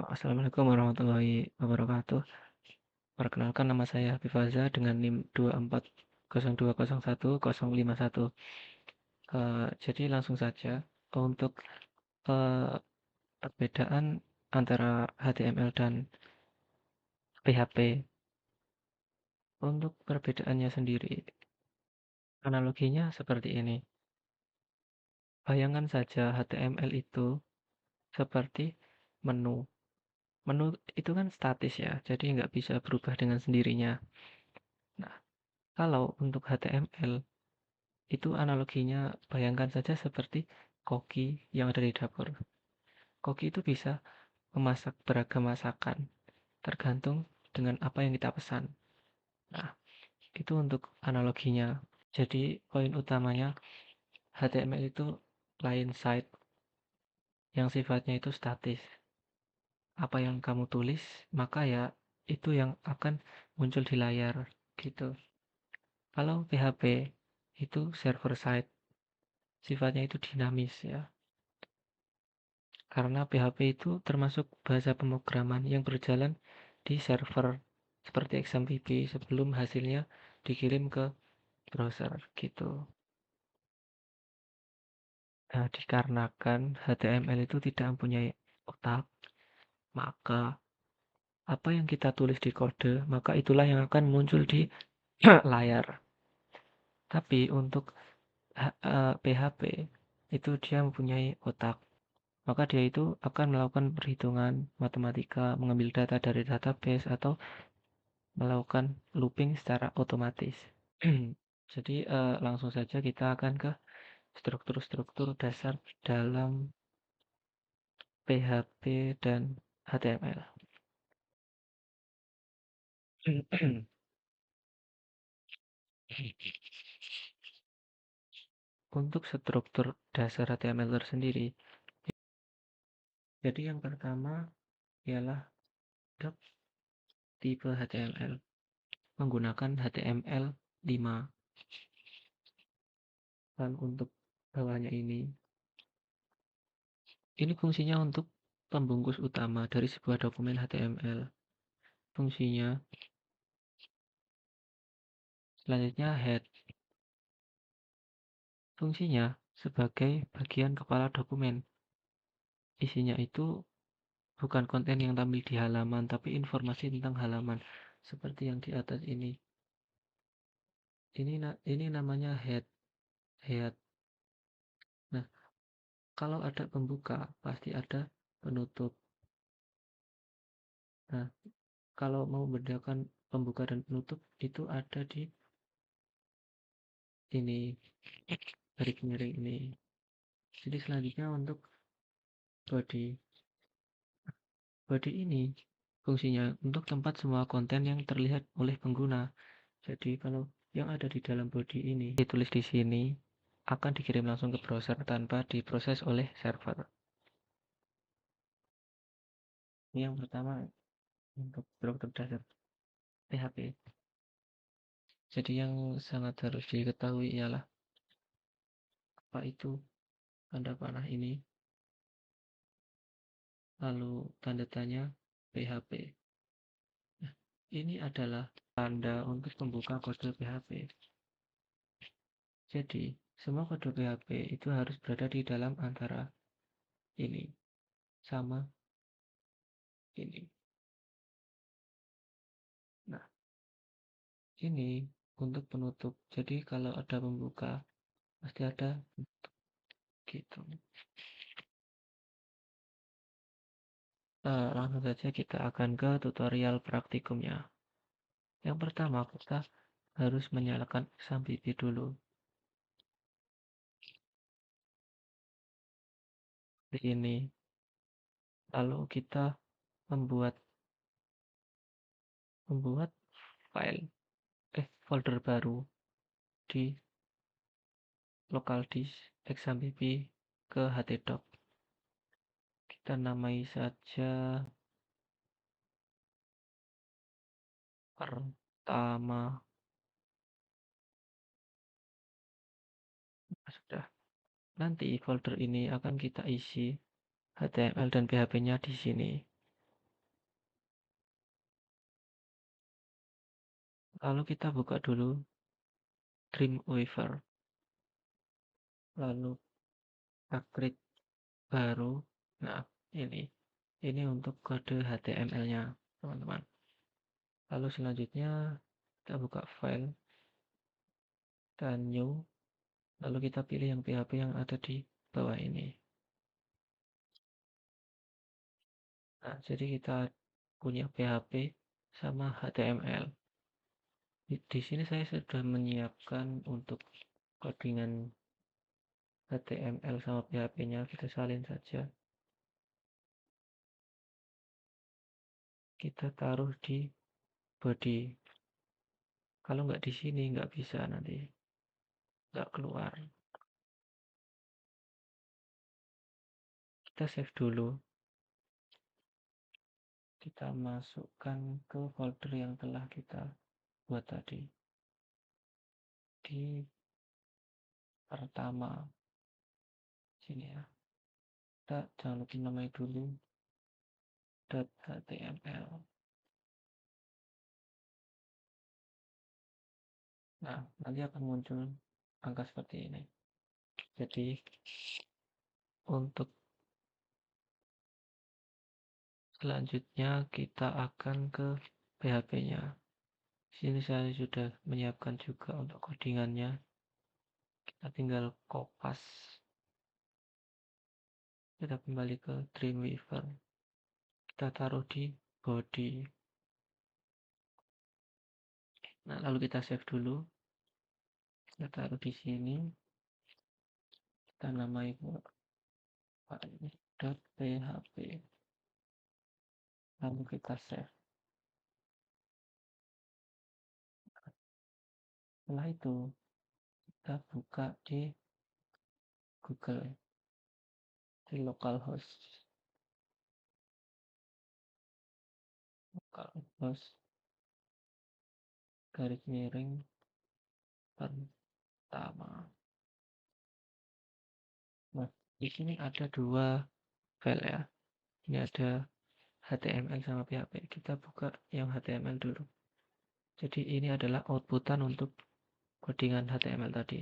Assalamualaikum warahmatullahi wabarakatuh. Perkenalkan nama saya Habib Faza dengan NIM 2402011051. Jadi langsung saja untuk eh, perbedaan antara HTML dan PHP. Untuk perbedaannya sendiri, analoginya seperti ini. Bayangkan saja HTML itu seperti menu. Menu itu kan statis ya, jadi nggak bisa berubah dengan sendirinya. Nah, kalau untuk HTML, itu analoginya bayangkan saja seperti koki yang ada di dapur. Koki itu bisa memasak beragam masakan, tergantung dengan apa yang kita pesan. Nah, itu untuk analoginya. Jadi, poin utamanya HTML itu client side yang sifatnya itu statis. Apa yang kamu tulis, maka ya itu yang akan muncul di layar gitu. Kalau PHP itu server side, sifatnya itu dinamis ya. Karena PHP itu termasuk bahasa pemrograman yang berjalan di server seperti XMPP sebelum hasilnya dikirim ke browser gitu. Nah, dikarenakan HTML itu tidak mempunyai otak, maka apa yang kita tulis di kode, maka itulah yang akan muncul di layar. Tapi untuk PHP itu dia mempunyai otak. Maka dia itu akan melakukan perhitungan matematika, mengambil data dari database atau melakukan looping secara otomatis. Jadi langsung saja kita akan ke struktur-struktur dasar dalam PHP dan HTML. Untuk struktur dasar HTML tersendiri, jadi yang pertama ialah tipe HTML menggunakan HTML5. Dan untuk bawahnya ini fungsinya untuk pembungkus utama dari sebuah dokumen HTML. Fungsinya selanjutnya head. Fungsinya sebagai bagian kepala dokumen. Isinya itu bukan konten yang tampil di halaman, tapi informasi tentang halaman. Seperti yang di atas ini. Ini namanya head. Head. Nah, kalau ada pembuka, pasti ada penutup. Nah, kalau mau membedakan pembuka dan penutup, itu ada di ini, garis miring ini. Jadi selanjutnya untuk body. Body ini fungsinya untuk tempat semua konten yang terlihat oleh pengguna. Jadi kalau yang ada di dalam body ini ditulis di sini akan dikirim langsung ke browser tanpa diproses oleh server. Ini yang pertama untuk struktur dasar PHP. Jadi yang sangat harus diketahui ialah apa itu tanda panah ini, lalu tanda tanya PHP. Nah, ini adalah tanda untuk pembuka kode PHP. Jadi, semua kode PHP itu harus berada di dalam antara ini sama ini. Nah, ini untuk penutup. Jadi, kalau ada pembuka, pasti ada gitu. Langsung saja kita akan ke tutorial praktikumnya. Yang pertama, kita harus menyalakan XAMPP dulu. Di ini. Lalu kita membuat file folder baru di local disk XAMPP ke htdoc. Kita namai saja pertama. Sudah. Nanti folder ini akan kita isi HTML dan PHP-nya di sini. Lalu kita buka dulu Dreamweaver, lalu upgrade baru. Nah, ini untuk kode HTML-nya, teman-teman. Lalu selanjutnya kita buka file dan new, lalu kita pilih yang PHP yang ada di bawah ini. Nah, jadi kita punya PHP sama HTML. Di sini saya sudah menyiapkan untuk codingan HTML sama PHP-nya, kita salin saja. Kita taruh di body. Kalau nggak di sini nggak bisa, nanti nggak keluar. Kita save dulu. Kita masukkan ke folder yang telah kita buat tadi. Di pertama sini ya. Kita jangan lupa namai dulu .html. Nah, nanti akan muncul angka seperti ini. Jadi untuk selanjutnya kita akan ke PHP-nya. Sini saya sudah menyiapkan juga untuk codingannya. Kita tinggal kopas. Kita kembali ke Dreamweaver. Kita taruh di body. Nah, lalu kita save dulu. Kita taruh di sini. Kita namai file ini .php. Lalu kita save. Setelah itu kita buka di Google, di localhost garis miring pertama. Nah, di sini ada dua file ya. Ini ada HTML sama PHP. Kita buka yang HTML dulu. Jadi ini adalah outputan untuk codingan HTML tadi.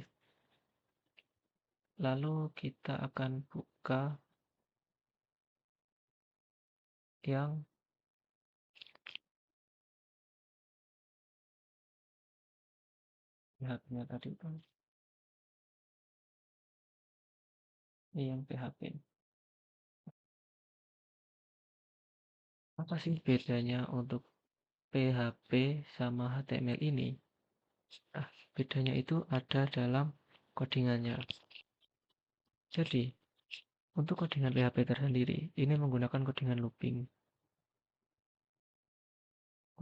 Lalu kita akan buka yang PHP-nya tadi itu. Ini yang PHP. Apa sih bedanya untuk PHP sama HTML ini? Nah, bedanya itu ada dalam codingannya. Jadi, untuk codingan PHP tersendiri, ini menggunakan codingan looping.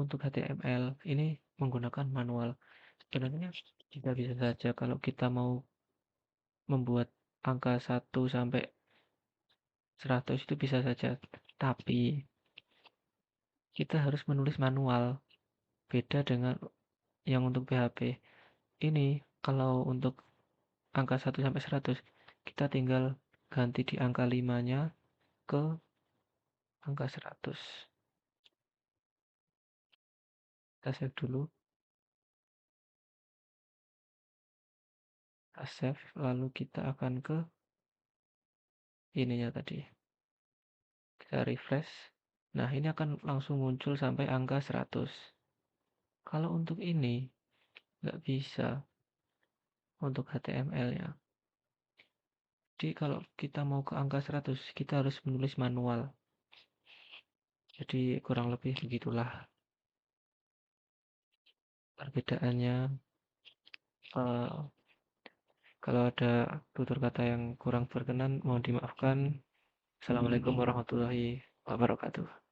Untuk HTML, ini menggunakan manual. Sebenarnya kita bisa saja kalau kita mau membuat angka 1 sampai 100 itu bisa saja. Tapi, kita harus menulis manual. Beda dengan yang untuk PHP. Ini kalau untuk angka 1 sampai 100, kita tinggal ganti di angka 5-nya ke angka 100. Kita save dulu. Kita save, lalu kita akan ke ininya tadi. Kita refresh. Nah, ini akan langsung muncul sampai angka 100. Kalau untuk ini, nggak bisa untuk HTML-nya. Jadi kalau kita mau ke angka 100, kita harus menulis manual. Jadi kurang lebih begitulah perbedaannya. Uh, Kalau ada tutur kata yang kurang berkenan, mohon dimaafkan. Assalamualaikum warahmatullahi wabarakatuh.